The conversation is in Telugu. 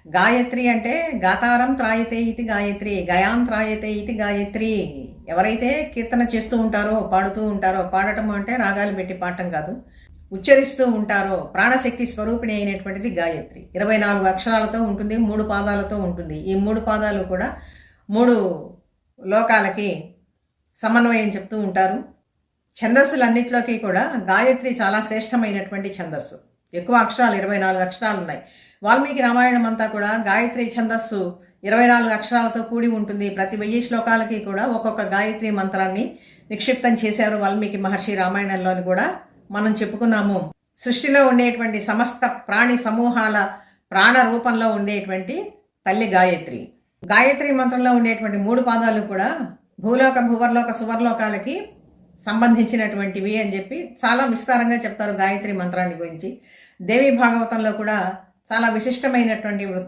గాయత్రి అంటే గాతారం త్రాయతే ఇది గాయత్రి, గయాం త్రాయతే ఇది గాయత్రి. ఎవరైతే కీర్తన చేస్తూ ఉంటారో, పాడుతూ ఉంటారో, పాడటం అంటే రాగాలు పెట్టి పాడటం కాదు, ఉచ్చరిస్తూ ఉంటారో, ప్రాణశక్తి స్వరూపిణి అయినటువంటిది గాయత్రి. 24 అక్షరాలతో ఉంటుంది, 3 పాదాలతో ఉంటుంది. ఈ 3 పాదాలు కూడా 3 లోకాలకి సమన్వయం చెప్తూ ఉంటారు. ఛందస్సులన్నింటిలోకి కూడా గాయత్రి చాలా శ్రేష్టమైనటువంటి ఛందస్సు. ఎక్కువ అక్షరాలు 24 అక్షరాలు ఉన్నాయి. వాల్మీకి రామాయణం అంతా కూడా గాయత్రి ఛందస్సు 24 అక్షరాలతో కూడి ఉంటుంది. ప్రతి 1000 శ్లోకాలకి కూడా ఒక్కొక్క గాయత్రి మంత్రాన్ని నిక్షిప్తం చేశారు వాల్మీకి మహర్షి రామాయణంలోని కూడా మనం చెప్పుకున్నాము. సృష్టిలో ఉండేటువంటి సమస్త ప్రాణి సమూహాల ప్రాణ రూపంలో ఉండేటువంటి తల్లి గాయత్రి. గాయత్రి మంత్రంలో ఉండేటువంటి 3 పాదాలు కూడా భూలోక, భువర్లోక, సువర్లోకాలకి సంబంధించినటువంటివి అని చెప్పి చాలా విస్తారంగా చెప్తారు గాయత్రి మంత్రాన్ని గురించి. దేవి భాగవతంలో కూడా చాలా విశిష్టమైనటువంటి వృత్తాలు